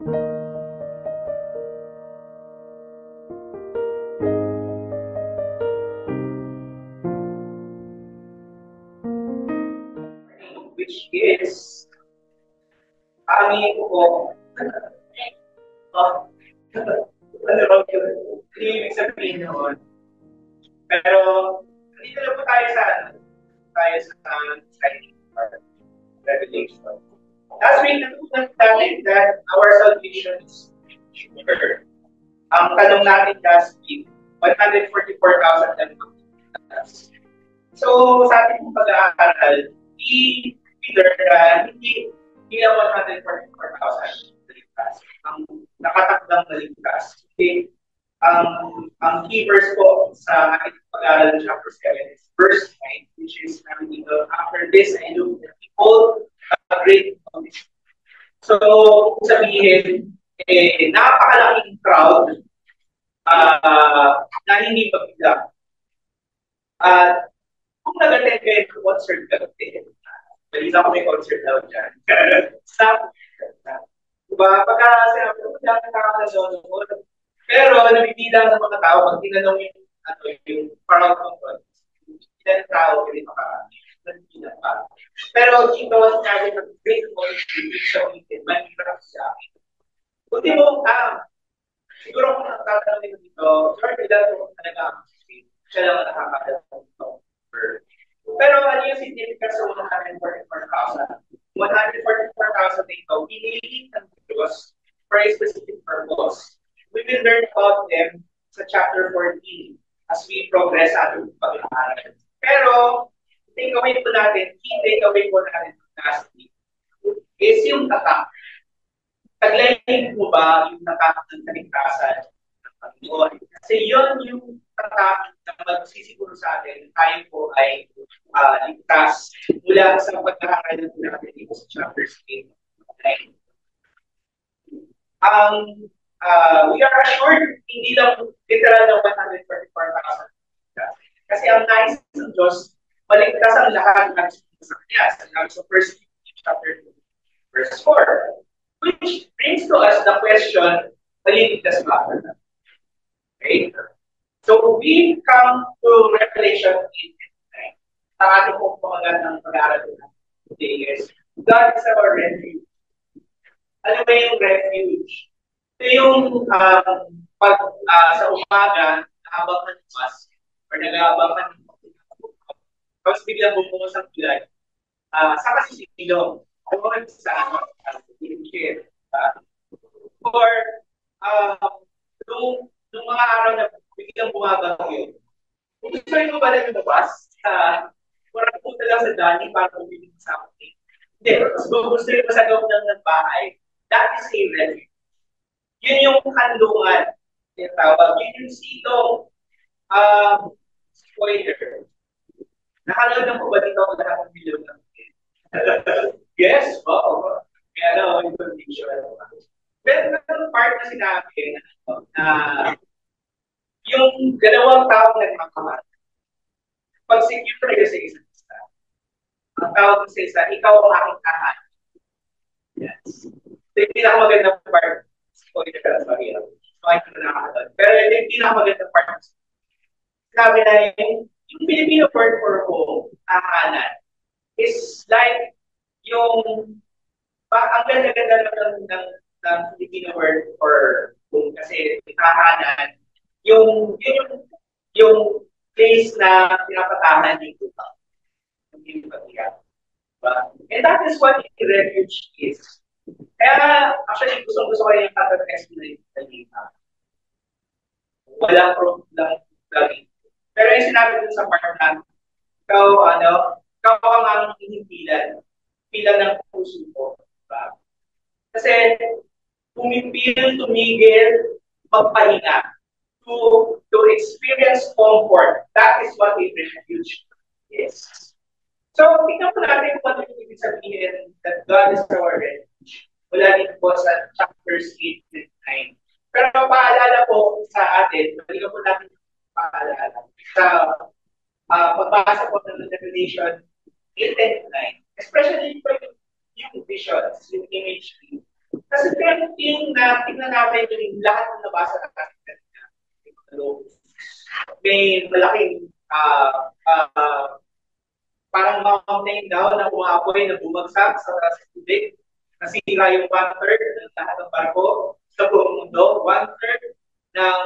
Which is kami po ano ba yun? Ibig sabihin noon. Pero, dito na po tayo sa signing or revelation. Last week, natutunan natin that our salvation is sure. Ang tanong natin last week, 144,000 na So, sa ating pag-aaral, we learned na hindi na 144,000 naligtas. Ang nakatakdang naligtas. Okay? Ang key verse po sa ating pag-aaral ng chapter 7 is verse 9, which is dito, after this, I looked and behold a great commission. So, sabihin, napakalaking crowd na hindi pagbilang. At kung nag-attend kayo ng concert kagabi, balita ko may concert daw dyan. Stop. Diba? Pagka sinabi ko, dami nakakalason. Pero nabibilang ng mga tao, pag tinanong yung crowd control, ilan tao, hindi makabilang pa. Pero dito, sinabi ng great community, sa ulitin, mahirap siya. Buti mo, siguro kung nagtatanong dito, George, ilan mo talaga siya lang nakakalason dito. Pero ano yung significance sa 144,000? 144,000 ito, pinili ng Diyos for a specific purpose. We will learn about them sa chapter 14 as we progress sa ating pag-aaral. Pero, takeaway po natin, key takeaway po natin last week is yung tatak. Taglayin mo ba yung tatak ng kaligtasan ng Panginoon? Kasi yun yung tatak na magsisiguro sa atin, tayo po ay ligtas mula sa pag-aaral natin dito sa chapters 8 and 9. We are assured, hindi lang literal na 144,000. Kasi ang nais ng Diyos, maligtas ang lahat ng sa Kanya. So, 1 chapter 2, verse 4. Which brings to us the question, maligtas ba? Okay? So, we come to Revelation 8 and 9. Ang ating pong pangalanan ng pag-aaral today is, God is our refuge. Ano ba yung refuge? Ito yung pag sa umaga, nakabang ka ng bus, or nag-aabang ka ng tapos biglang bumukas ang bulan, saka si Silong, o sa wheelchair. Or, nung mga araw na biglang bumabagyo, kung gusto mo ba na lumabas, parang punta lang sa dani para bumili sa akin. Hindi, kung gusto mo sa loob ng bahay, that is a refuge. Yun yung handungan. Yung tawag. Yun yung silong spoiler. Nakalood na po ba dito ako lahat ng video natin? Yes? Oo. Kaya na, yung condition. Pero yung part na sinabi na yung dalawang taong nagmamahal, pag secure kayo sa isa't isa, ang tawag sa isa, ikaw ang aking tahan. Yes. So, yung pinakamagandang part, spoiler ka, sorry. Pero yung pinakamagandang part, sabi na yung Filipino word for home, tahanan, is like yung, ang ganda-ganda ng Filipino word for home kasi tahanan, yung place na pinapatahan yung lupa. And that is what the refuge is. Kaya, actually, gusto ko yung kata-explain na walang problem lang. Pero yung sinabi dun sa part na, ikaw ang aming hinimpilan, pilan ng puso ko. Diba? Kasi, tumigil, magpahinga, to experience comfort. That is what a refuge is. So, tingnan po natin kung ano yung ibig sabihin that God is our refuge. Mula dito po sa chapters 8 and 9. Pero paalala po sa atin, balikan po natin paalala sa pagbasa po ng Revelation 8 and 9. Especially po yung visions, yung imagery. Kasi yung na tingnan natin yung lahat ng nabasa natin kanina, may malaking parang mountain daw na umapoy na bumagsak sa tubig. Nasira yung one-third ng lahat ng barko sa buong mundo. One-third ng,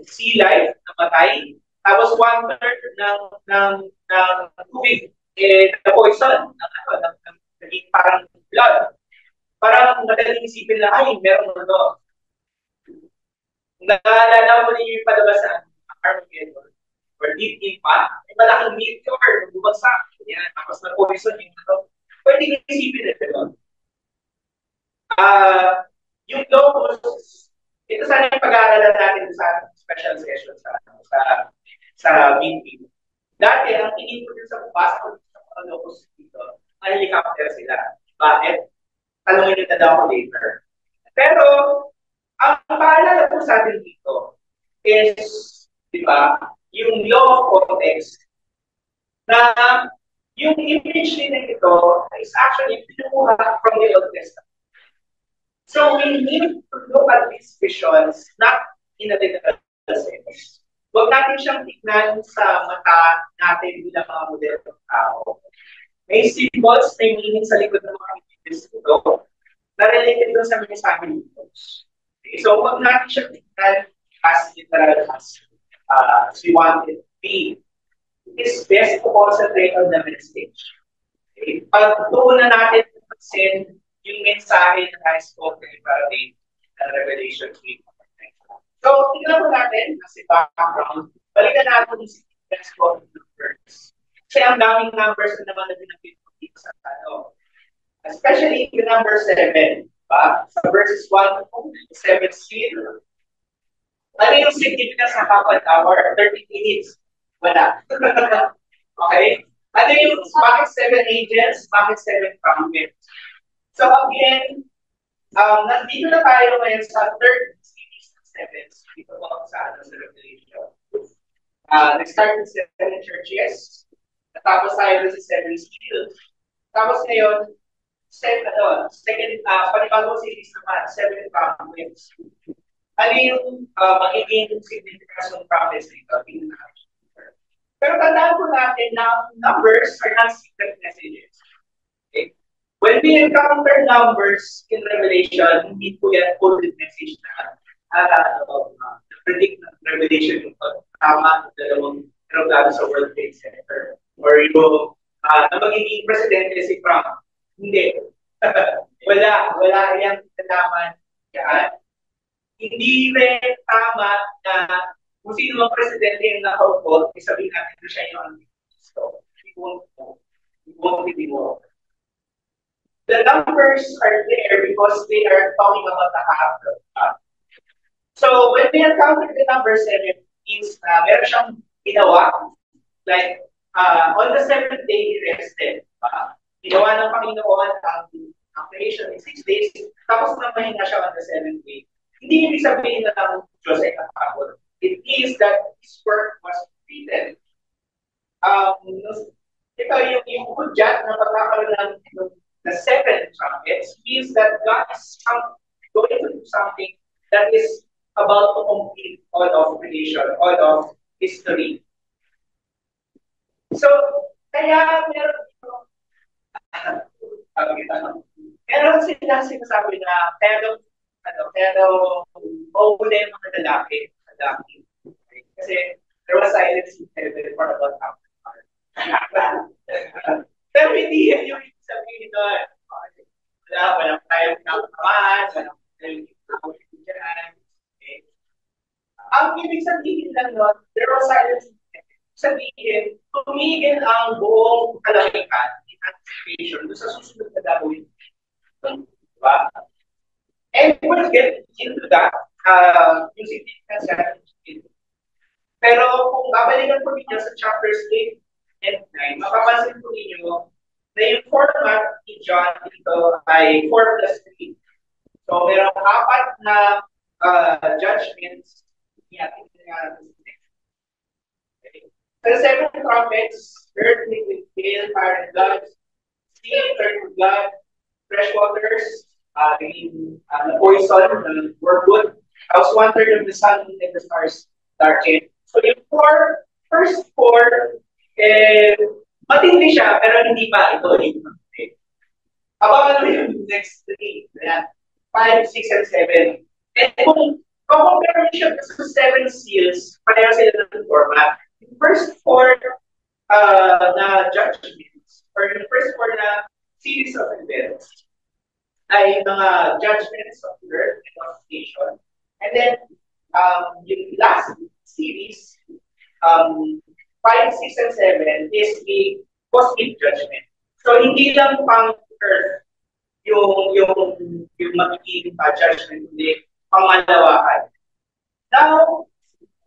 sea life na matay. Tapos one-third ng tubig na poison, naging parang blood. Parang madaling isipin na, ay, meron mo doon. Naalala mo niyo yung palabas sa Armageddon or Deep Impact, may malaking meteor na bumagsak. Yan, tapos na-poison yung ito. Pwede nyo isipin na ito. Yung locus, ito sana yung pag-aaralan natin sa special session sa meeting. Dati, ang tingin ko din sa bubasa ko sa mga locus dito, ang helicopter sila. Bakit? Tanungin nyo na daw ako later. Pero, ang paalala po sa atin dito is, di ba, yung law of context na yung image din ito is actually pinuha from the Old Testament. So we need to look at these visions not in a literal sense. Huwag natin siyang tignan sa mata natin bilang mga modernong tao. May symbols, may meaning sa likod ng mga images ito na related doon sa mensahe nito. Okay, so huwag natin siyang tignan as literal as we want it to be. It is best to concentrate on the message. Okay? Pag doon na natin pansin yung mensahe na nais-spoken para din ng Revelation 3. So, tingnan po natin as a background, balikan natin yung significance of numbers. Kasi ang daming numbers na naman na binagay dito sa ano. Especially yung number 7. Diba? Sa verses 1 to 7 seal. Ano yung significance ng half an hour? 30 minutes. Wala. Okay? Ano yung bakit 7 agents? Bakit 7 trumpets? So again, nandito na tayo ngayon sa third series ng 7. Dito po sa Revelation. Nag-start with 7 churches. Natapos tayo sa 7 seals. Tapos ngayon, panibagong series naman, 7 trumpets. Ano yung magiging significance ng prophets dito? Pero tandaan po natin na numbers are not secret messages. Okay? When we encounter numbers in Revelation, hindi po yan coded message na predict ng Revelation yung tama dalawang aeroplano sa World Trade Center. Or yung na magiging presidente si Trump. Hindi. wala yung katalaman yan. Hindi rin tama na kung sino ang presidente yung nakaupo, isabihin natin na siya yung gusto. It won't be more. The numbers are there because they are talking about the half of God. So when we encounter the number 7, it means na meron siyang ginawa. Like, on the 7th day, he rested. Ginawa ng Panginoon ang creation in 6 days, tapos namahinga siya on the 7th day. Hindi ibig sabihin na ng Diyos ay nakapagod. It is that his work was completed. Ito yung hudyat na pagkakaroon ng the 7 trumpets means that God is going to do something that is about to complete all of creation, all of history. So, kaya meron sila sinasabi na pero mauuli yung mga lalaki. Okay? Kasi there was silence in heaven for about half an hour. Pero hindi yan yung sabihin doon. Walang tayong kinakaman, walang tayong kinakaman dyan. Okay? Ang ibig sabihin lang nun, there was silence in heaven. Sabihin, tumigil ang buong kalamitan in anticipation doon sa susunod na gagawin. Diba? And we'll get into that, yung significance natin. Pero kung babalikan po ninyo sa chapters 8 and 9, mapapansin po ninyo na yung format ni John dito ay 4 plus 3. So, merong 4 na judgments. The 7 trumpets, earth with hail, fire, and blood, sea turned to blood, fresh waters, the poison, the wormwood. How's one third of the sun and the stars darken? So yung first four, eh, matindi siya, pero hindi pa ito yung matindi. Abangan mo yung next three. Ayan. 5, 6, and 7. And kung compare mo siya sa 7 seals, pareho sila ng format. Yung first four na judgments, or yung first four na series of events, ay mga judgments of the earth and of nation. And then, yung last series, 5, 6, and 7 is the cosmic judgment. So, hindi lang pang earth yung magiging judgment, hindi pangalawakan. Now,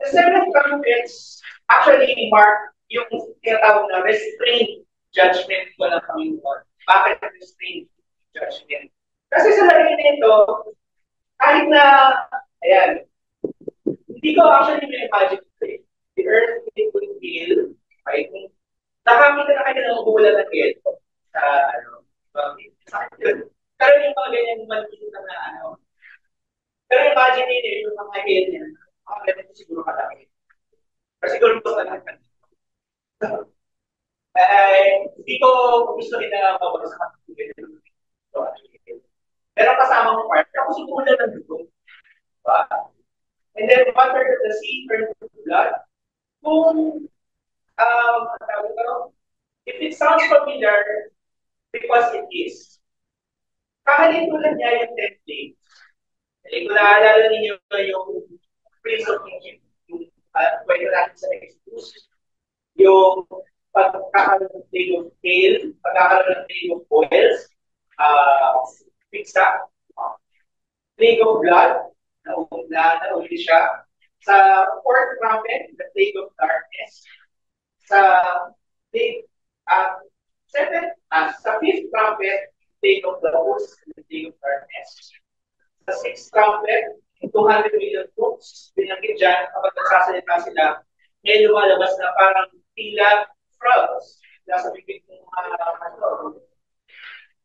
the seven trumpets actually mark yung tinatawag na restrained judgment ko ng Panginoon. Bakit restrained judgment? Kasi sa lagay nito, kahit na, ayan, hindi ko actually may-imagine it. The earth will feel, right? Nakakita na kayo ng ulan ng gelo sa, pero yung mga ganyan maliit na pero imagine niyo yung mga alien, ganito siguro kalaki. Kasi siguro po sa lahat. Hindi ko gusto rin na mawala sa kapitid. Pero kasama mo part, ako siguro na ng dugo. And then, one third of the sea turned to blood. Kung, if it sounds familiar, because it is, kahalintulad niya yung 10 days. Kung naalala ninyo yung Prince of Egypt, yung kwento natin sa Exodus, yung pagkakaroon ng plague of hail, pagkakaroon ng plague of boils, pigsa, plague of blood, nauli siya. Sa fourth trumpet, the plague of darkness. Sa fifth trumpet, plague of the host and the plague of darkness. Sa sixth trumpet, 200 million troops, binanggit dyan, kapag nagsasalita sila, may lumalabas na parang tila frogs. Nasa bibig ng mga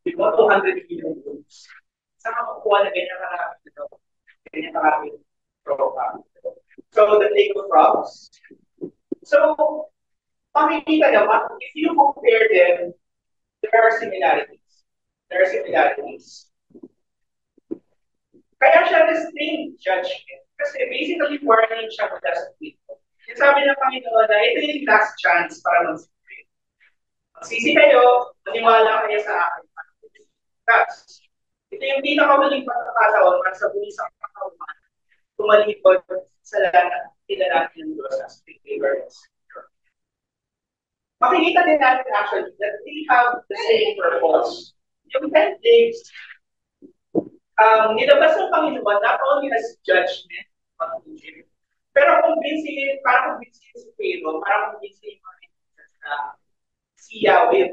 di ba, 200 million troops. Saan makukuha na ganyan karami ito? Ganyan karami tropa. So, the plague of frogs. So, makikita naman, if you compare them, there are similarities. Kaya siya restrained judgment. Kasi basically, warning siya mula sa people. Yung sabi ng Panginoon na ito yung last chance para mag-separate. Magsisi kayo, maniwala kayo sa akin. That's, ito yung pinakamuling pagkakataon para sa bunisang kakauman, tumalipod sa kilalanin ng Diyos as believers. Makikita din natin actually that they have the same purpose. Yung 10 days, nilabas ng Panginoon not only as judgment on Egypt, pero convincing, para convincing si Pharaoh, para convincing na si Yahweh.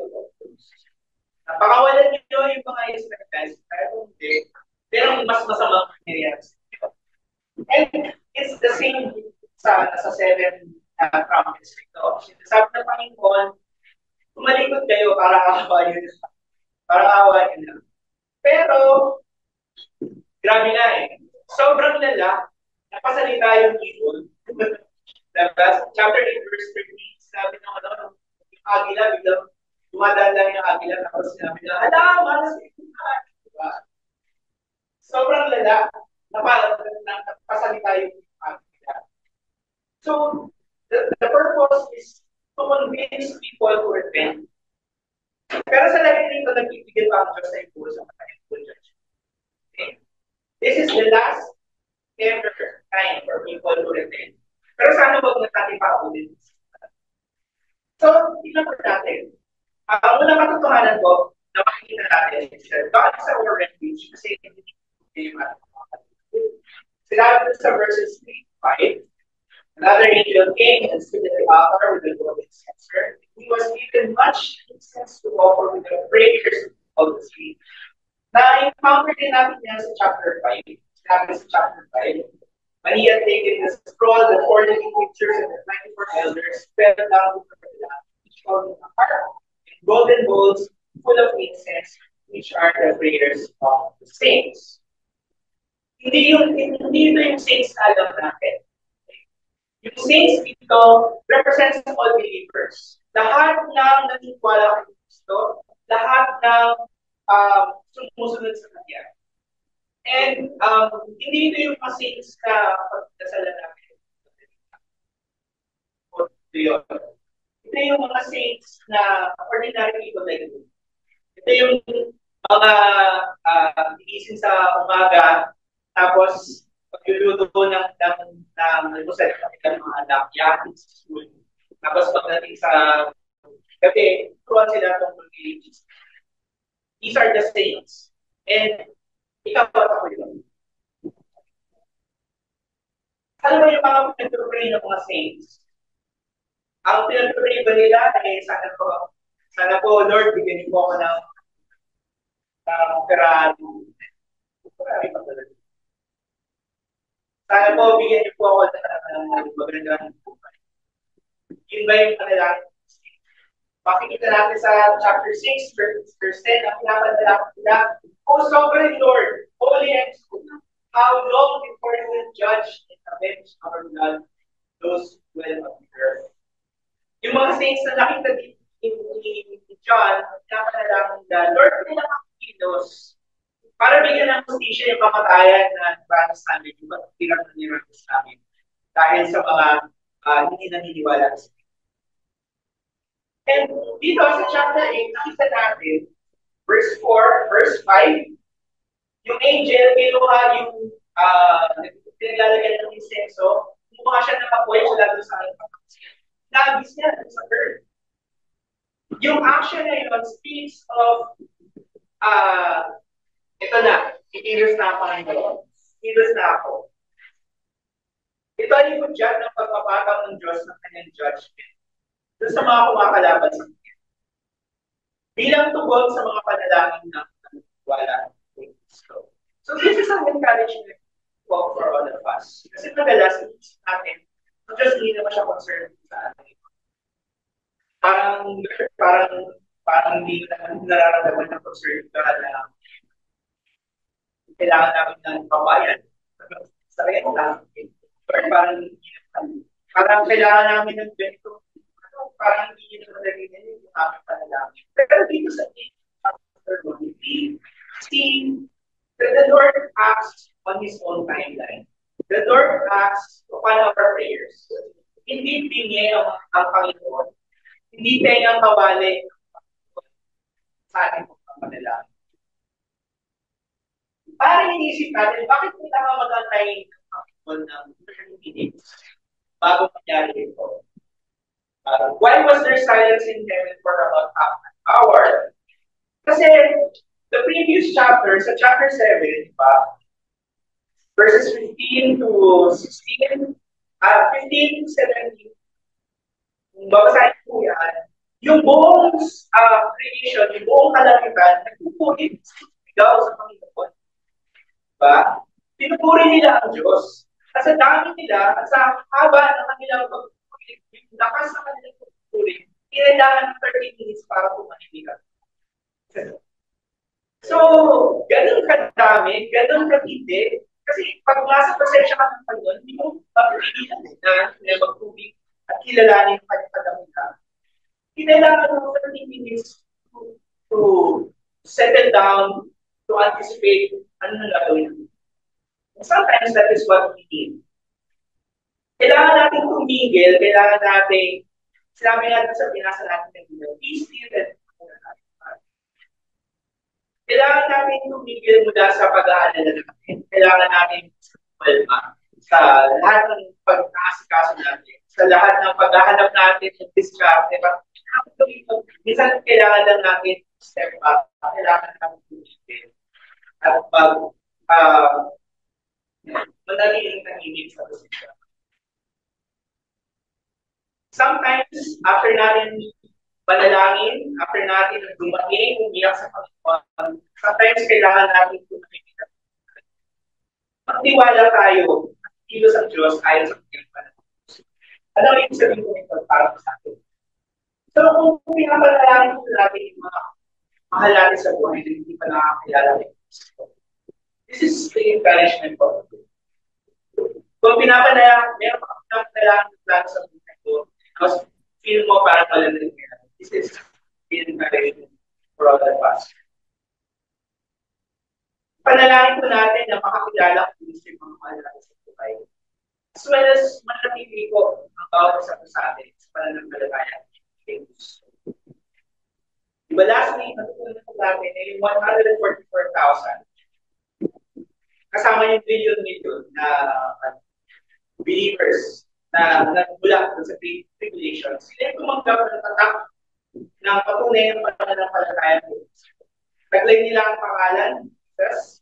Napakawalan niyo yung mga Israelites, pero hindi, pero mas masamang nangyayari sa inyo. And it's the same sa 7 trumpets ito. Sabi ng Panginoon, tumalikod kayo para kawain nyo na. Para kawain nyo na. Pero, grabe na eh. Sobrang lala, napasalita yung ibon. Chapter 8, verse 13, sabi ng yung agila, biglang dumadaan lang yung agila, tapos sinabi na, malas ito na. Diba? Sobrang lala, napasalita yung agila. So, the purpose is to convince people to repent. Pero sa lagi dito, nagbibigay pa ang Diyos sa impuro sa kanyang judgment. Okay? This is the last ever time for people to repent. Pero sana wag natin paulit. So, tignan po natin. Ang unang katotohanan ko, na makikita natin is that God is our refuge kasi hindi yung sinabi sa verses 3-5, another angel came and stood at the altar with a golden censer. He was given much incense to offer with the prayers of the street. Na-encounter din natin yan sa chapter 5. Sinabi sa chapter 5. When he had taken the scroll, the 4 living pictures, and the 24 elders fell down before the Lamb, each holding a harp and golden bowls full of incense, which are the prayers of the saints. Hindi ito yung saints na alam natin. Yung saints dito represents all believers. Lahat ng naniniwala kay Kristo, lahat ng sumusunod sa Kanya. And hindi ito yung mga saints na pagdasalan natin. Ito yung mga saints na ordinary people like you. Ito yung mga gigising sa umaga, tapos pagluluto ng almusal ng kanilang mga anak, yakin sa school. Tapos pagdating sa gabi, turuan sila tungkol kay Jesus. These are the saints. And ikaw at ako yun. Ano ba yung mga pinag-pray ng mga saints? Ang pinag-pray ba nila ay sana po, Lord, bigyan niyo po ako ng Ferrari. Ferrari pa talaga. Sana po, bigyan niyo po ako ng magandang buhay. Yun ba yung kanilang? Makikita natin sa chapter 6, verse 10, ang pinapadala nila, O Sovereign Lord, holy and true, how long before you will judge and avenge our blood those who dwell on the earth? Yung mga saints na nakita dito ni John, pinapadala nila, Lord, kailangan kilos para bigyan ng justisya yung kamatayan na naranas namin, yung hirap na niranas namin dahil sa mga hindi naniniwala sa And dito sa chapter 8, nakita natin, verse 4, verse 5, yung angel, kinuha yung pinaglalagyan ng insenso, kumuha siya ng kapoy, siya doon sa aking kapatid. Nagis niya sa earth. Yung action na yun speaks of, ito na, ikilos na ako ngayon. Ikilos na ako. Ito ay yung judge ng pagpapataw ng Diyos ng kanyang judgment doon sa mga kumakalaban sa kanya. Bilang tugon sa mga panalangin na wala kay Kristo. So this is an encouragement for all of us. Kasi madalas, iisip natin, ang Diyos hindi naman siya concerned sa atin. Parang hindi naman nararamdaman ng concern na kailangan namin ng pabayan. Sa rin lang. Parang kailangan namin ng ganito. Parang hindi nyo naman nagiging yung aming panalangin. Pero dito sa chapter 1, we see that the Lord acts on His own timeline. The Lord acts upon our prayers. Hindi pingi ang Panginoon. Hindi tayo ang kawali sa ating panalangin. Parang inisip natin, bakit kailangan mag-antay ng 30 minutes bago mangyari ito? Why was there silence in heaven for about half an hour? Kasi the previous chapter, sa chapter 7, verses 15 to 16, 15 to 17, kung babasahin po yan, yung buong creation, yung buong kalangitan, nagpupuri, sigaw sa Panginoon. Diba? Pinupuri nila ang Diyos. At sa dami nila, at sa haba ng kanilang pagpupuri, yung lakas ng kanilang pagpupuri, kailangan ng 30 minutes para pumaniligan. So, ganun kadami, ganun katindi, kasi pag nasa presensya ka ng Panginoon, hindi mo mapilihan na magtubig at kilalanin yung kanyang kadamihan. Kailangan ng 30 minutes to settle down, to anticipate ano na gagawin. Sometimes that is what we need. Kailangan natin tumigil, kailangan natin, sinabi natin sa binasa natin ng Biblia, be still and kailangan natin tumigil mula sa pag-aalala natin. Kailangan natin malma sa lahat ng pag-aasikaso natin, sa lahat ng paghahanap natin ng distract. Minsan kailangan lang natin step back, kailangan natin tumigil. At madaling tahimik sa posisyon. Sometimes, after natin manalangin, after natin dumating, umiyak sa Panginoon, sometimes kailangan natin tumahimik. Magtiwala tayo, kilos ang Diyos ayon sa Panginoon. Ano ang ibig sabihin ko ito para sa atin? So, kung pinapanalangin natin yung mga mahal natin sa buhay na hindi pa nakakilala kay Kristo. This is the encouragement ko. Kung meron ka pinapanayaan ng plano sa buhay ko, tapos feel mo parang malamig yan. This is the encouragement for all of us. Panalangin po natin na makakilala kung gusto yung mga mahal natin sa buhay. As well as manatili ko ang bawat isa po sa atin sa pananampalataya kay Kristo. Diba last week, natutunan ko natin na yung 144,000 kasama yung billion na believers na nagmula sa tribulation. Sila yung tumanggap ng tatak ng patunay ng pananampalataya ko. Taglay nila ang pangalan, Jesus,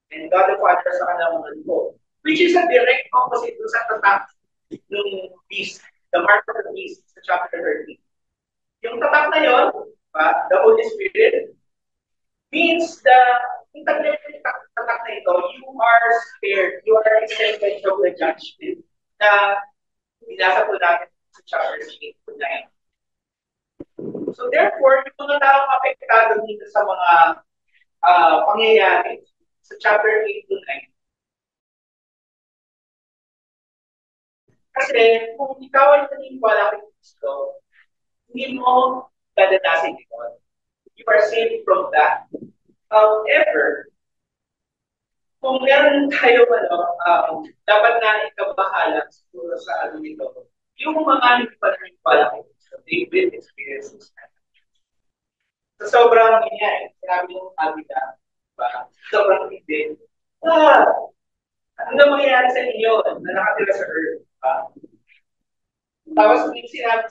and God the Father sa kanilang mga ko. Which is a direct opposite sa tatak ng beast, the mark of the beast sa chapter 13. Yung tatak na yun, the Holy Spirit, means yung tatak na ito, you are spared, you are exempted from the judgment na binasa po natin sa chapter 8 to 9. So therefore, yung mga taong apektado dito sa mga pangyayari sa chapter 8 to 9, kasi kung ikaw ay naniniwala kay Kristo, hindi mo dadanasin ito. You are saved from that. However, kung meron tayo, dapat na ikabahala siguro sa ito, yung mga hindi pa naniniwala kay Kristo, they will experience this. So, sobrang ganyan, sinabi ng Abida, sobrang hindi. Ano na mangyayari sa inyo na nakatira sa earth? Tapos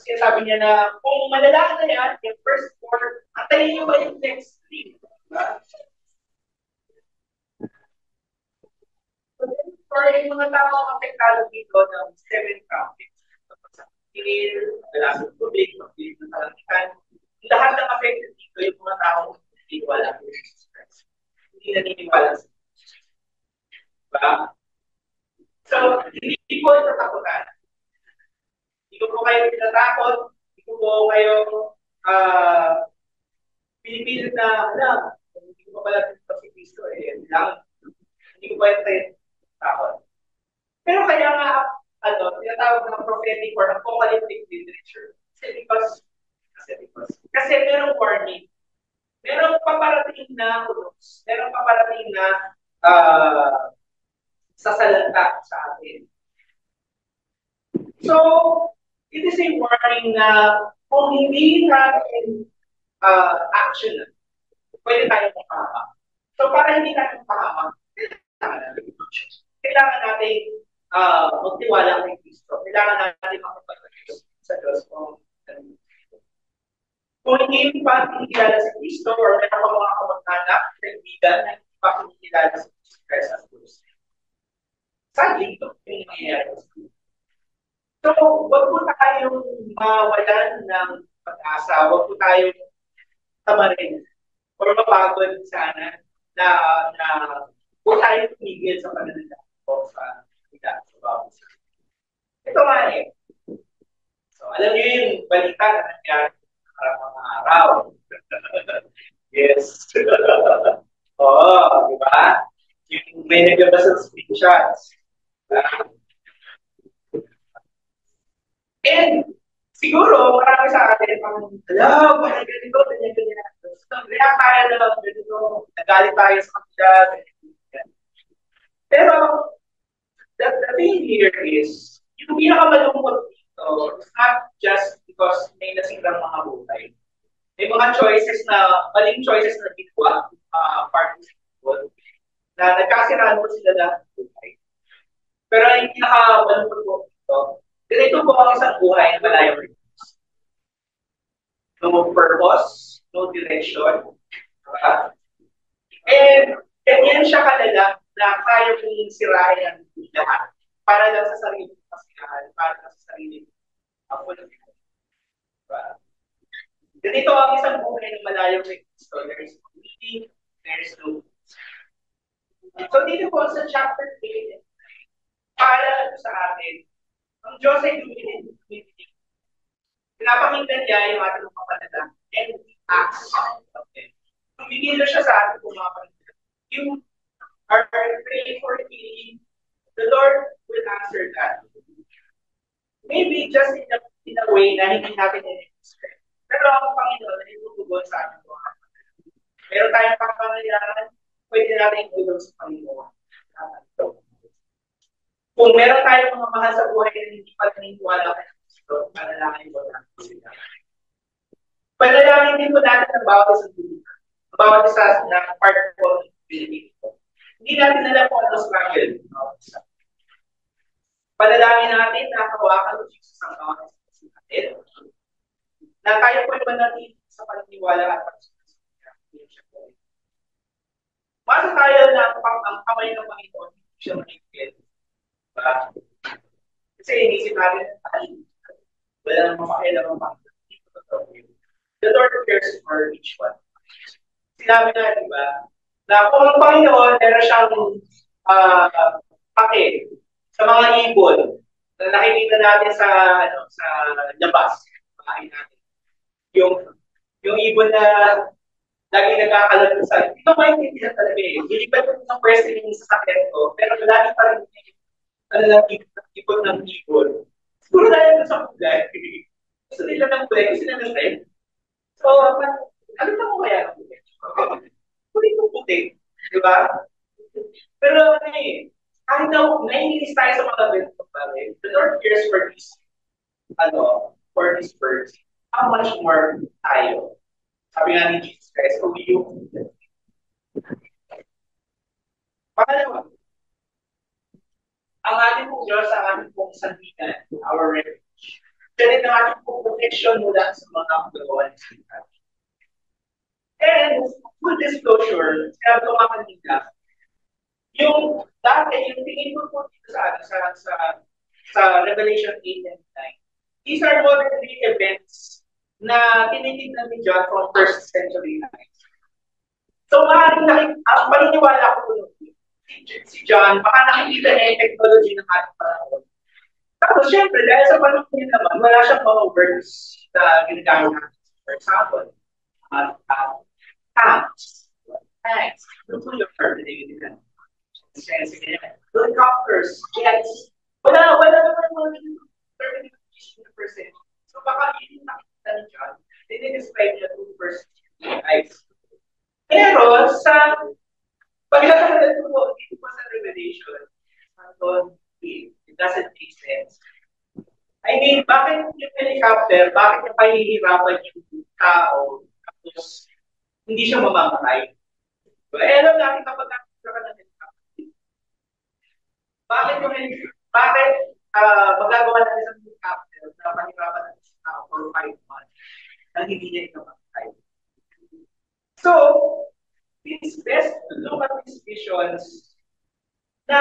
sinasabi niya na kung malala na yan, yung first 4, antayin niyo ba yung next 3? For yung mga tao apektado dito ng 7 traffics, sa public, pagpilit ng kalangitan, lahat ng affected dito yung mga tao naniniwala sa Jesus Christ. Hindi naniniwala sa Jesus. Diba? So, hindi po natakutan. Hindi ko po kayo tinatakot, hindi ko po kayo pinipilit na, hindi ko pa pala si Cristo hindi ko pa yung takot. Pero kaya nga, tinatawag ng prophetic or apocalyptic literature. Kasi merong warning. Merong paparating na unos. Merong paparating na sasalanta sa atin. So, it is a warning na kung hindi natin action, pwede tayong mapahamak. So, para hindi tayo mapahamak, kailangan natin magtiwala kay Kristo. Kailangan natin makapag-Diyos sa Diyos. Kung hindi pa kinikilala si Kristo or meron ka mga kamag-anak, kaibigan na hindi pa kinikilala si Jesus Christ as Diyos. Sadly, ito yung nangyayari sa Diyos. So, wag po tayong mawalan ng pag-asa. Wag po tayong tamarin or mapagod sana na huwag tayong tumigil sa pananalaman o sa bawat isa. Ito nga So, alam niyo yung balita na nangyari para mga araw. Yes. Oo, di ba? Yung may naglabas ng screenshots. And siguro, marami sa atin pang, parang ganito, ganyan. React tayo na ganito, nagalit tayo sa kanila, ganyan. Pero, the thing here is, yung pinakamalungkot dito, it's not just because may nasirang mga buhay. May mga choices na, maling choices na ginawa, parties people, na nagkasiraan po sila na buhay. Pero yung pinakamalungkot po dito, ganito po ang isang buhay na malayo rin. No purpose, no direction. And ganyan siya kalala na kaya mong sirahin ang lahat para lang sa sarili ng kasiyahan, para lang sa sarili ng political. Ganito ang isang buhay na malayo kay Kristo. There is no meaning, there is no. So dito po sa chapter 8, para sa atin, ang Diyos ay dumilig. Pinapakinggan niya yung ating mga panala and the acts of them. Tumigil na siya sa atin kung mga panahon. You are praying for healing, the Lord will answer that. Maybe just in a way na hindi natin in-expect. Pero ang Panginoon ay tutugon sa atin kung ano. Meron tayong pangangailangan, pwede natin itulong sa Panginoon. Kung meron tayong mga mahal sa buhay na hindi pa naniniwala ka ng Kristo, panalangin mo natin sila. Panalangin din po natin ang bawat isang dito. Ang bawat isa na part po ng Pilipino. Hindi natin alam kung ano struggle. Panalangin natin na hawakan ng Jesus ang bawat isa natin. Na tayo po naman natin sa paniniwala at pagsusunod. Masa tayo na ang kamay ng Panginoon, hindi siya manigil. Kasi inisip natin, wala nang mapakailan ang Panginoon. The Lord cares for each one. Sinabi na, di ba, na kung ang Panginoon, meron siyang pake sa mga ibon na nakikita natin sa labas, bahay natin. Yung ibon na lagi nagkakalat sa hindi ko maintindihan talaga eh. Hindi ba ito ng person yung sasakyan ko, pero lagi pa rin ibon ng ibon. Siguro dahil sa kulay. Gusto nila ng kulay, gusto nila ng red. So, ano na ko kaya ng puti? Puti ko puti. Di ba? Pero kahit na naiinis tayo sa mga bento pa rin, the Lord cares for this, for this birds. How much more tayo? Sabi nga ni Jesus Christ, kung yung pangalawa, ang ating pong Diyos, ang ating pong sandigan, our refuge. Ganit ang ating pong protection mula sa mga kagawa ng salitan. And full disclosure, sinabi ko nga kanina, yung dati, yung tingin ko po dito sa Revelation 8 and 9, these are modern day events na tinitignan ni John from 1st century times. So, maaaring ang paniniwala ko si John, baka nakikita niya yung technology ng ating panahon. Tapos, syempre, dahil sa panahon niya naman, wala siyang mga words na ginagamit natin. For example, tanks. Look to your heart, helicopters, jets. Wala naman mga terminologies in the first century. So, baka yun yung nakikita ni John, dinidescribe niya to first century. Pero, sa pagkakaroon ko dito po sa Revelation, it doesn't make sense. I mean, bakit yung helicopter, bakit yung pahihirapan yung tao, tapos hindi siya mamamatay? But alam natin kapag nakikita ka ng helicopter, bakit magagawa natin sa helicopter na pahirapan natin sa tao for 5 months nang hindi niya ikamatay? So, it's best to look at these visions na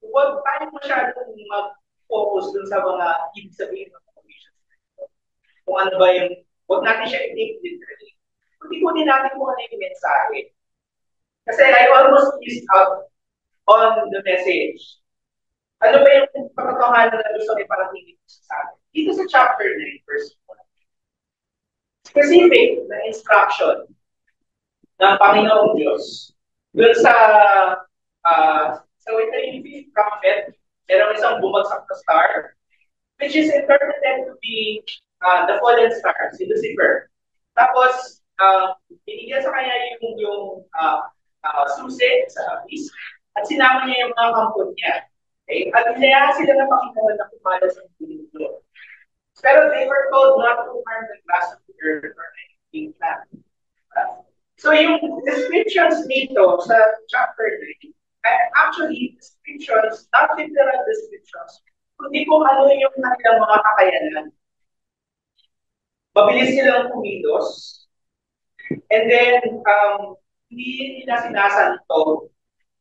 huwag tayo masyadong mag-focus dun sa mga ibig sabihin ng mga visions. Kung ano ba yung, huwag natin siya i-take literally. Kundi natin kung ano yung mensahe. Kasi I almost missed out on the message. Ano ba yung pagkakahanan na gusto ni paratingin sa atin? Dito sa chapter 9, verse 1. Specific na instruction ng Panginoong Diyos. Doon sa ito yung fifth prophet, merong isang bumagsak na star, which is interpreted to be the fallen star, si Lucifer. Tapos, binigyan sa kanya yung susi sa abyss, at sinama niya yung mga kampon niya. Okay? At hinayaan sila na Panginoon na kumala sa mundo. Pero they were told not to harm the grass of the earth or anything plant. So yung descriptions dito sa chapter 3, actually descriptions, not literal descriptions, kundi kung ano yung kanilang mga kakayanan. Mabilis silang kumilos, and then hindi nila sinasanto,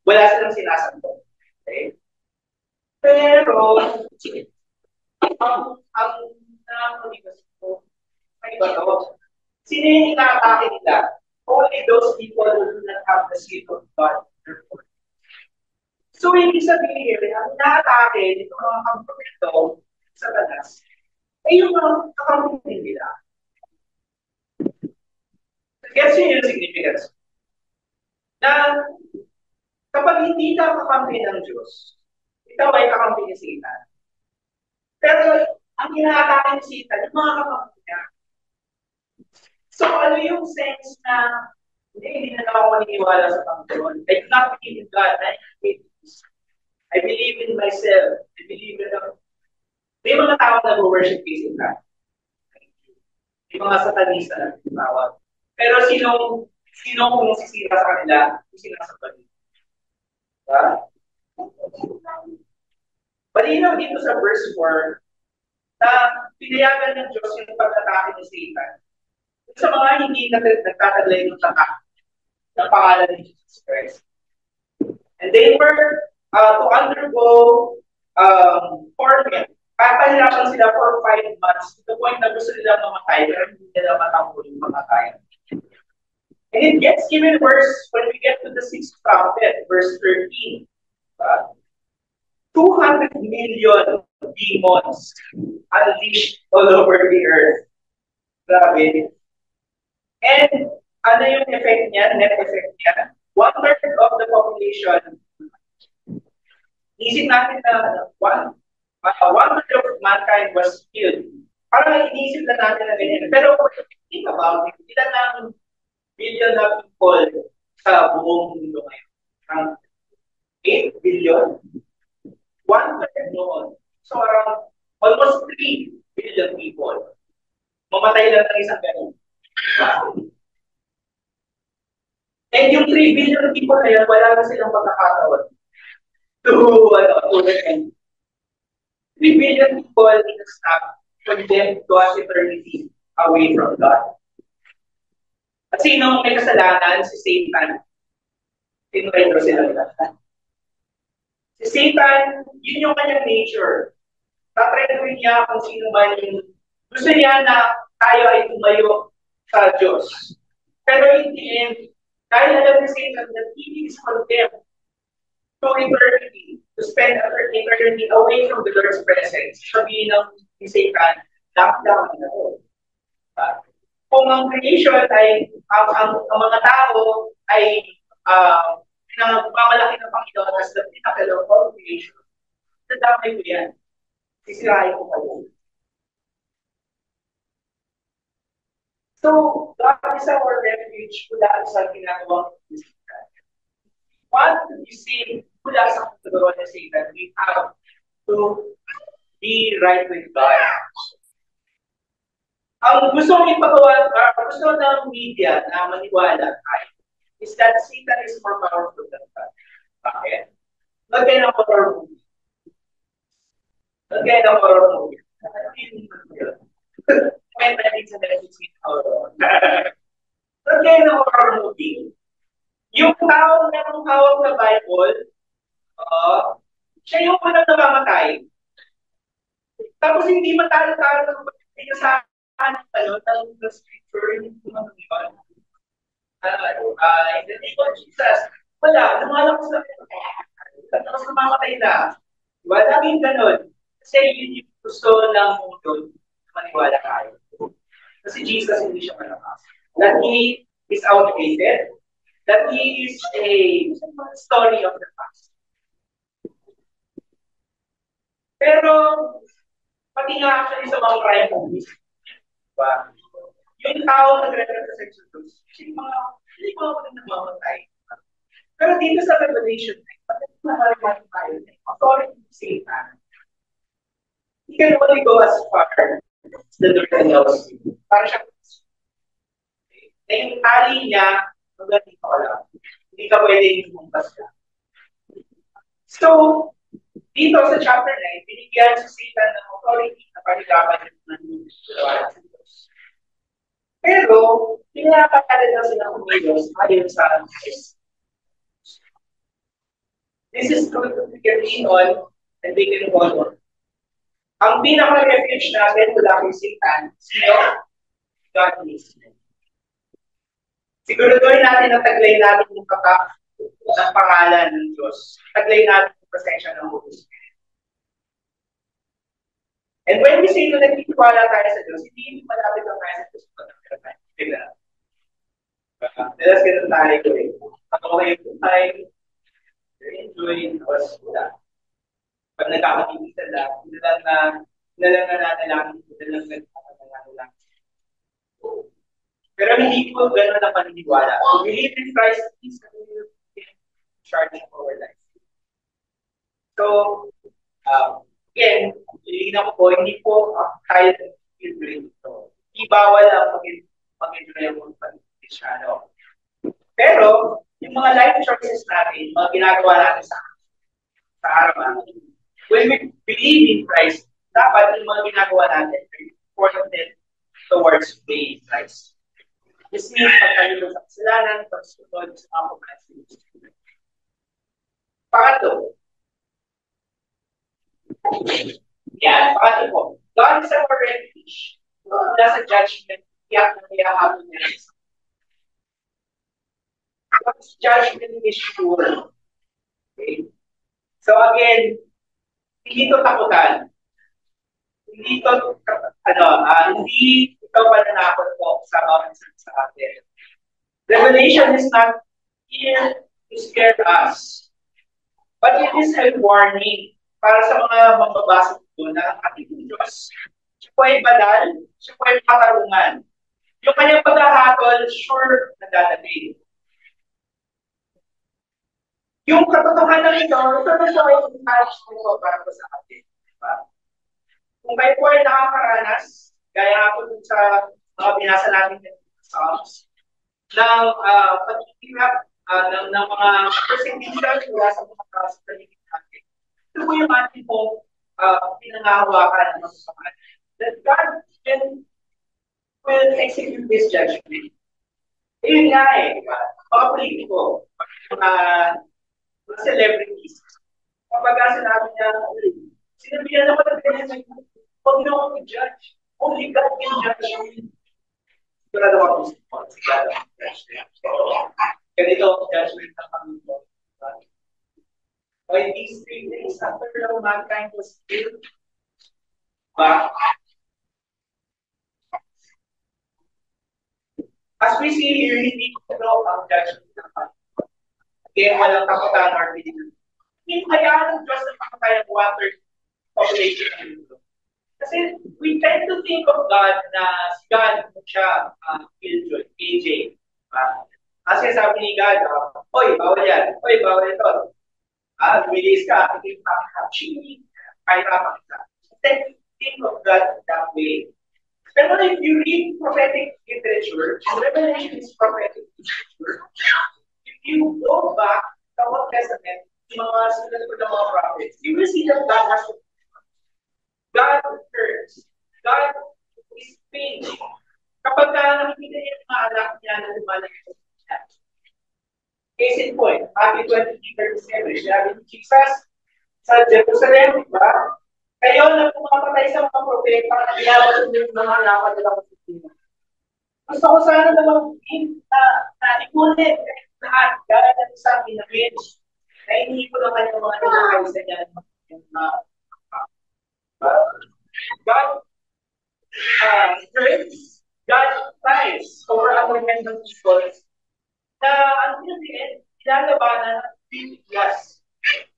wala silang sinasanto. Okay? Pero, ang nakakaligas ko, ay ba ito? Sino yung inaatake nila? Only those people who do not have the seal of God. So, ibig sabihin, ang inaatake nito mga kampamento sa talas, ay yung mga kampamento nila. Gets nyo yung significance? Na kapag hindi ka kakampi ng Diyos, ikaw ay kakampi ni Satan. Pero ang inaatake ni Satan, yung mga kakampi niya. So ano yung sense na hindi na naman ako maniniwala sa Panginoon. I do not believe in God. I believe in myself. I believe in may mga tao na worship kay Satan. May mga satanista na tinawag. Pero sino kung sisira sa kanila, kung sinasabay. Diba? Malinaw dito sa verse 4 na pinayagan ng Diyos yung pag-atake ni Satan. Sa mga hindi nagtataglay ng tatak ng pangalan ni Jesus Christ. And they were to undergo torment. Papahirapan sila for 5 months to the point na gusto nila mamatay pero hindi nila matampo yung mamatay. And it gets even worse when we get to the 6th prophet, verse 13. 200 million demons unleashed all over the earth. Grabe. And ano yung effect niya, net effect niya? 1/3 of the population. Isip natin na 1/3 of mankind was killed. Parang iniisip na natin na ganyan. Pero think about it, ilan ang billion na people sa buong mundo ngayon? Ang 8 billion? 1/3 noon. So around almost 3 billion people. Mamatay lang ng isang ganun. And yung 3 billion people na yan, wala na silang pagkakataon to end. 3 billion people in a snap condemned to an eternity away from God. At sino may kasalanan? Si Satan. Tinrendo sila lahat. Si Satan, yun yung kanyang nature. Tatrendoin niya kung sino man yung gusto niya na tayo ay tumayo sa Diyos. Pero in the end, dahil alam ni Satan that he is condemned to eternity, to spend eternity away from the Lord's presence. Sabihin ng ni Satan, lockdown na ito. Kung ang creation ay, ang mga tao ay pinamamalaki ng Panginoon as the pinnacle of all creation, nadamay ko yan. Sisirahin ko kayo. So, God is our refuge mula sa ginagawa ng Satan. Once you see mula sa kagagawa ng Satan, we have to be right with God. Ang gusto ng media na maniwala ay is that Satan is more powerful than God. Bakit? Lagay ng horror movie. Lagay ng horror movie. May natin sa Netflix ng horror. Lagay ng horror movie. Yung tao na nung hawak na Bible, siya yung unang namamatay. Tapos hindi matalo-talo ng pagkasahan ng scripture, hindi ko naman yun. In the name of Jesus, wala, lumalakas na tapos namamatay na. Diba? Laging ganun. Kasi yun yung gusto ng mundo na maniwala tayo. Kasi Jesus hindi siya malakas. That He is outdated. That He is a story of the past. Pero, pati nga actually sa mga crime movies, diba? Yung tao nagre-represent sa Diyos, hindi ko ako nagmamamatay. Pero dito sa Revelation, pati namamatay tayo, authority of Satan, he can only go as far as the Lord allows you. Para siya, na yung tali niya, hanggang dito ka lang. Hindi ka pwede lumumpas ka. So, dito sa chapter 9, binigyan si Satan ng authority na panilaban ng Diyos. Pero, pinapakala na sila ng Diyos ayon sa Diyos. This is true that we can lean on and we can hold on. Ang pinaka-refuge natin mula kay Satan, sino? God is. Siguraduhin natin na taglay natin yung ng pangalan ng Diyos. Taglay natin yung presensya ng Holy Spirit. And when we say na nagtitiwala tayo sa Diyos, hindi malapit ang tayo sa Diyos. Dalas ganun tayo eh. Okay po tayo, enjoy, tapos wala. Pag nagkakatigisan lang, na natin, na lang. Pero hindi ko gano'n na paniniwala. To believe in Christ is charging our life. So, again, ilinaw ko, hindi po tayo nag-feel so, hindi bawal ang mag-enjoy ang pag-Kristyano. Pero, yung mga life choices natin, mga ginagawa natin sa araw, when we believe in Christ, dapat yung mga ginagawa natin, pointed towards faith in Christ. This means pagkalito sa kasalanan, pagsunod sa mga commands. Pangatlo, pangatlo po, God is our refuge. Nasa judgment, tiyak na hapon niya. God's judgment is sure. Okay? So again, hindi ito takutan. Hindi ito, hindi ito pananakot po sa mga sa atin. Revelation is not here to scare us. But it is a warning para sa mga magbabasa ito na ating Diyos. Siya po ay banal, siya po ay katarungan. Yung kanyang paghahatol, sure na dadating. Yung katotohanan ito, ito na siya ay encouragement ko para po sa atin. Diba? Kung kayo po ay nakakaranas, gaya po dun sa mga binasa natin sa Psalms, ng pag-iirap ng mga persecution mula sa mga tao sa paligid natin. Ito po yung ating po pinangahawakan ng mga pamahan. That God will execute this judgment. Ayun nga eh, mga politiko, mga celebrities, kapag sinabi niya, sinabihan naman ng ganyan, huwag niyo akong i-judge. Only God can judge you. Sigurado ako sigurado. Ganito ang judgment ng Panginoon. By these 3 days, after all mankind was killed, as we see here, hindi ko ang judgment ng Panginoon. Again, walang kaputan or pinigil. Hindi kaya ng Diyos na pakatay ang water population ng mundo. Kasi we tend to think of God na si God siya killjoy, AJ. Kasi sabi ni God, oy, bawal yan. Oy, bawal ito. Bilis ka, hindi pa actually, kaya pa kita. Think of God that way. Pero if you read prophetic literature, Revelation is prophetic literature. If you go back to the Old Testament, yung mga sulat ko ng mga prophets, you will see that God has God hurts. God is pain. Kapag nakikita niya yung mga anak niya na lumalaki sa siya. Case in point, Matthew 23:37, sinabi ni Jesus sa Jerusalem, diba? Kayo na pumapatay sa mga propeta, iyawan niyo yung mga lapat nila sa Pilipinas. Gusto ko sana namang ipunin lahat, gaya na sa amin na bench, na hindi ko naman yung mga nilakaisa niya God hurts, God fights over our mental people na until the end, ilalabanan at bibiglas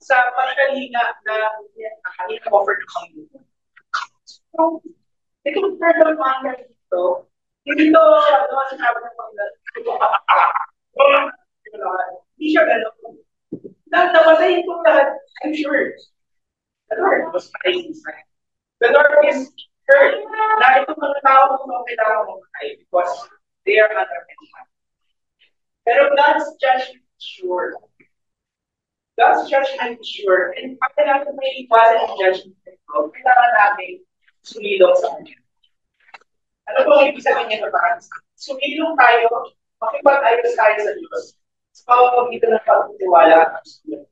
sa pagkalinga na offer ng Panginoon. So, itong third of mankind dito, hindi ito, sinabi ng Panginoon, hindi siya gano'n. Nabasahin ko lahat, I'm sure. The Lord was fighting his right. The Lord is hurt na itong mga tao kung kailangan mong kayo because they are under control. Pero God's judgment is sure. God's judgment is sure. And pag natin may iwasan yung judgment nito, kailangan natin sumilong sa Kanya. Ano po ang ibig sabihin nito ba? Sumilong tayo, makipag-ayos tayo sa Diyos sa pamamagitan ng pagtitiwala at pagsusunod.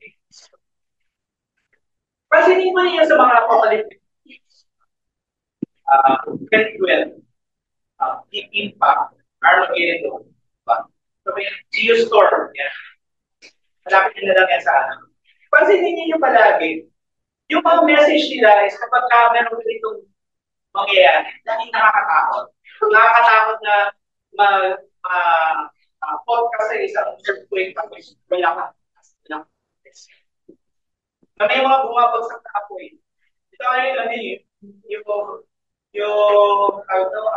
Pansinin mo niya sa mga apocalyptic Pentwell, Deep Impact, Armageddon, so may Geostorm, yan. Malapit nila lang yan sa akin. Pansinin niyo palagi, yung mga message nila is kapag meron itong mangyayari, dahil nakakatakot. Nakakatakot na pot ka sa isang earthquake tapos wala ka. Na may mga bumabagsak na apoy. Ito ay ang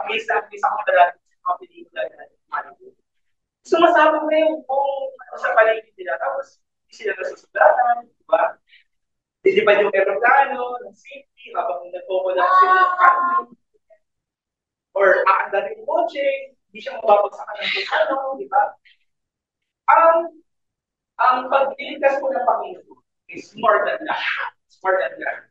isa ko talaga sa mga pelikula na sumasabog na yung buong sa paligid nila. Tapos, hindi sila nasusulatan, di ba? Lilipad yung aeroplano, ng safety, habang nagpo-collapse sila ng airplane. Or aandar yung kotse, hindi siya mababagsakan ng ano, di ba? Ang pagliligtas ko ng Panginoon is more than that. It's more than that.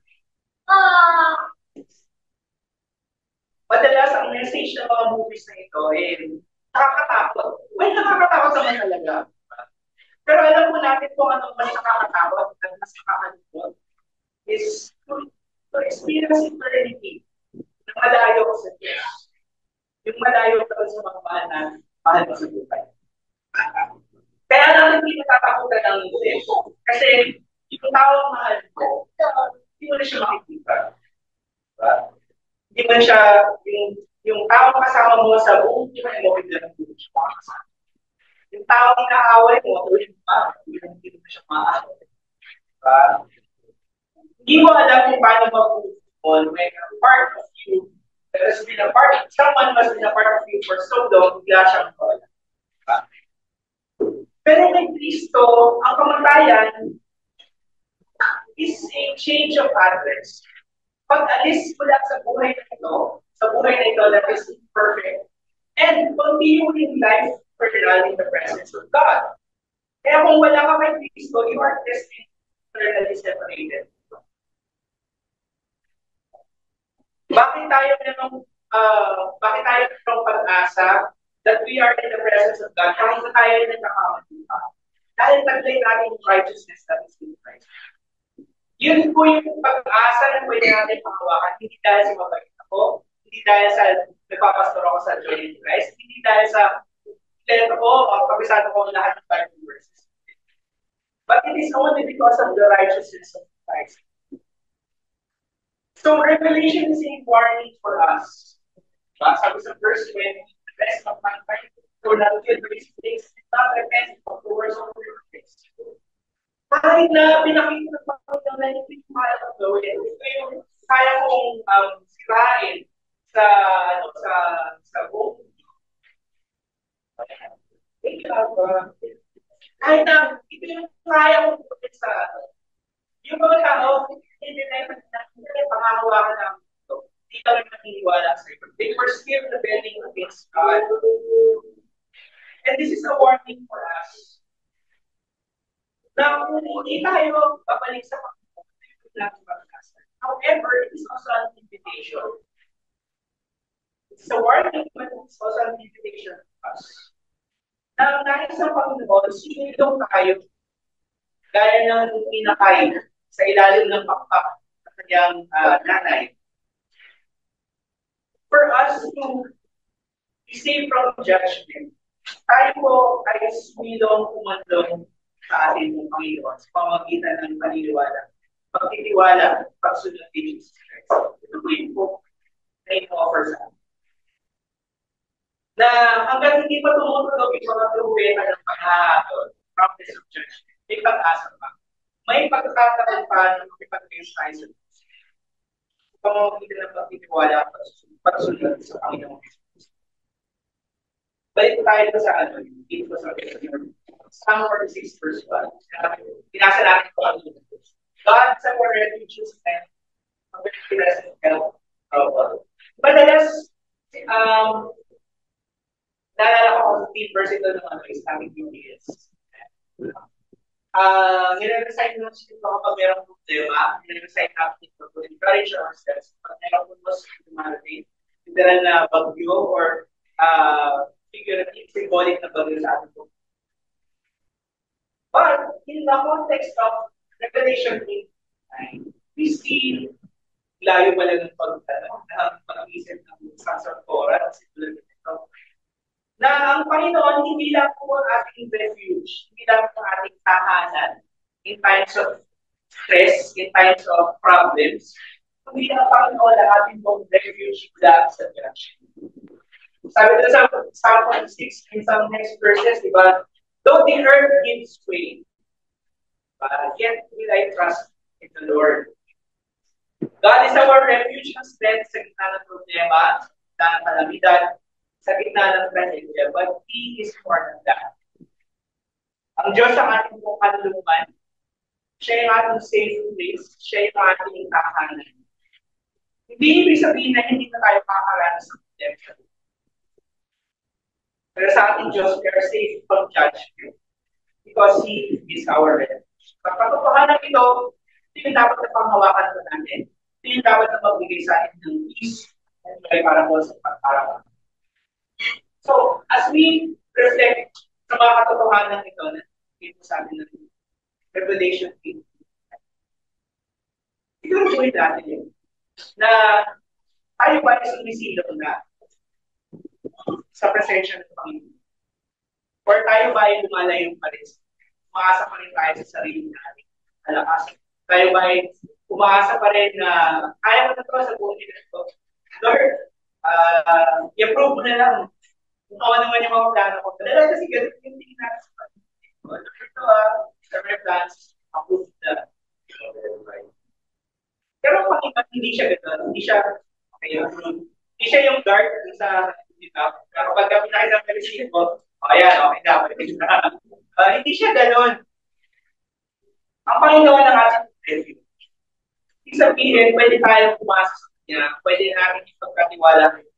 Madalas ang message ng mga movies na ito ay nakakatakot. Well, nakakatakot naman talaga. Pero alam mo natin kung anong mas nakakatakot at mas nakakalungkot is to experience eternity na malayo ko sa Diyos. Yung malayo ka sa mga mahal mo sa buhay. Kaya namin hindi natatakutan ng Diyos. Kasi yung tawang mahal mo, hindi mo na siya makikita. Diba? Hindi mo siya, yung tawang kasama mo sa buong buhay mo, hindi mo siya makakasama. Yung tawang inaaway mo, tuloy pa, hindi mo siya maaaway. Diba? Hindi mo alam kung paano mag-move on when a part of you that has been a part, someone has been a part of you for so long, bigla siyang wala. Diba? Pero kay Kristo, ang kamatayan is a change of address. Pag-alis mula sa buhay na ito that is imperfect, and continuing life eternal in the presence of God. Kaya kung wala ka kay Kristo, you are destined eternally separated. Bakit tayo ng pag-asa that we are in the presence of God kahit na tayo ay nagkakamali pa? Dahil taglay natin yung righteousness that is in Christ. Yun po yung pag-asa na pwede natin panghawakan, hindi dahil sa mabait ako, hindi dahil sa nagpapastor ako sa Joy in Christ, hindi dahil sa kabisado ko lahat ng Bible verses. But it is only because of the righteousness of Christ. So Revelation is a warning for us. Sabi sa verse 20, the best of mankind for not to get mistakes, not repent of the words of your face. Kahit na pinakita ng Panginoon na hindi kaya kong gawin, ito yung kaya kong sirain sa buong. Kahit na ito yung kaya kong gawin sa yung mga tao, hindi na pangahawakan ng ito. Hindi kami maniniwala sa ito. They were still rebelling against God. And this is a warning for us. Na kung hindi tayo babalik sa Panginoon, however, it is also an invitation. It's a warning, but it's also an invitation to us. Na dahil sa Panginoon, sinilong tayo gaya ng pinakay sa ilalim ng pakpak ng kanyang nanay. For us to be saved from judgment, tayo po ay sumilong umandong sa ating Panginoon sa pamamagitan ng paniniwala. Pagtitiwala, pagsunod kay Jesus Christ. Ito po yung book na ino-offer sa atin. Na hanggang hindi pa tumutunog yung mga trumpeta ng panghahatol, promise of judgment, may pag-asa pa. May pagkakataon pa na makipag-face tayo sa Diyos. Pamamagitan ng pagtitiwala, pagsunod sa Panginoon. Balik tayo sa dito sa Psalm 46 verse 1. Pinasa natin ito ang God is our refuge and a very present help. Madalas, naalala ko ang team verse ito ng Islamic UPS. Nire-recite naman siya kapag merong problema, nire-recite natin ito to encourage ourselves. Pag merong mas dumarating, literal na bagyo or figurative, symbolic na bagyo sa ating po. But in the context of Revelation 8, we see layo pala ng pag-isip ng Sasar Torah na ang Panginoon hindi lang po ang ating refuge, hindi lang po ang ating tahanan in times of stress, in times of problems, kundi ang Panginoon ang ating pong refuge mula sa judgment. Sabi nila sa Psalm 46 in some next verses, di ba? Though the earth gives way, yet will I trust in the Lord. God is our refuge and strength sa gitna ng problema, sa gitna ng kalamidad, sa gitna ng tragedya, but He is more than that. Ang Diyos ang ating pong kanlungan, siya yung ating safe place, siya yung ating tahanan. Hindi ibig sabihin na hindi na tayo makakaranas ng redemption. Pero sa ating Diyos, we are safe from judgment because He is our refuge. Kapag katotohanan ito, ito yung dapat na panghawakan ko natin. Ito yung dapat na magbigay sa atin ng peace and joy para po sa pagkarawan. So, as we reflect sa mga katotohanan ito, na ito sa atin ng Revelation 8, siguro po yung natin yun, na tayo ba ay sumisilaw na sa presensya ng Panginoon? Or tayo ba ay lumalayo pa rin? Umaasa pa rin tayo sa sarili natin. Alakas. Tayo ba ay umaasa pa rin na kaya mo na ito sa buong ito? Lord, i-approve mo na lang kung ano naman yung mga plano ko. Dahil kasi ganun yung tingin natin sa Panginoon. Lord, ito sa my plans, approve na. Pero kung hindi siya ganun, hindi siya approve. Hindi siya yung guard sa pero pag kami nakita ng resibo, ayan, okay na, hindi siya ganun. Ang Panginoon ng ating refuge. Ibig sabihin, pwede tayong pumasa sa Kanya, pwede natin ipagkatiwala kay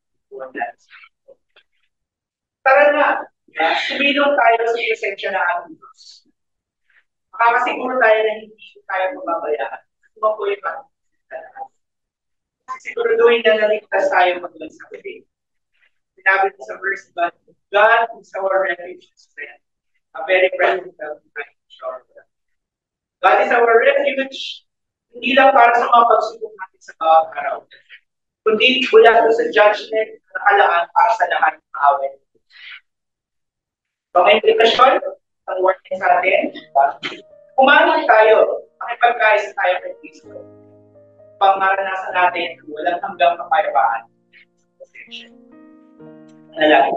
Tara na, sumilong tayo sa presensya ng ating Diyos. Makakasiguro tayo na hindi tayo mababayaan. Ito po yung siguraduhin na naligtas tayo maglang sa pagkain. Sinabi sa verse 1, God is our refuge and strength, a very present help in time of trouble. God is our refuge, hindi lang para sa mga pagsubok natin sa bawat araw, kundi mula sa judgment na nakalaan para sa lahat ng awit. So, may implikasyon ang warning sa atin. Kumain tayo, makipagkais tayo kay Kristo. Pang maranasan natin, walang hanggang kapayapaan. Nalagay.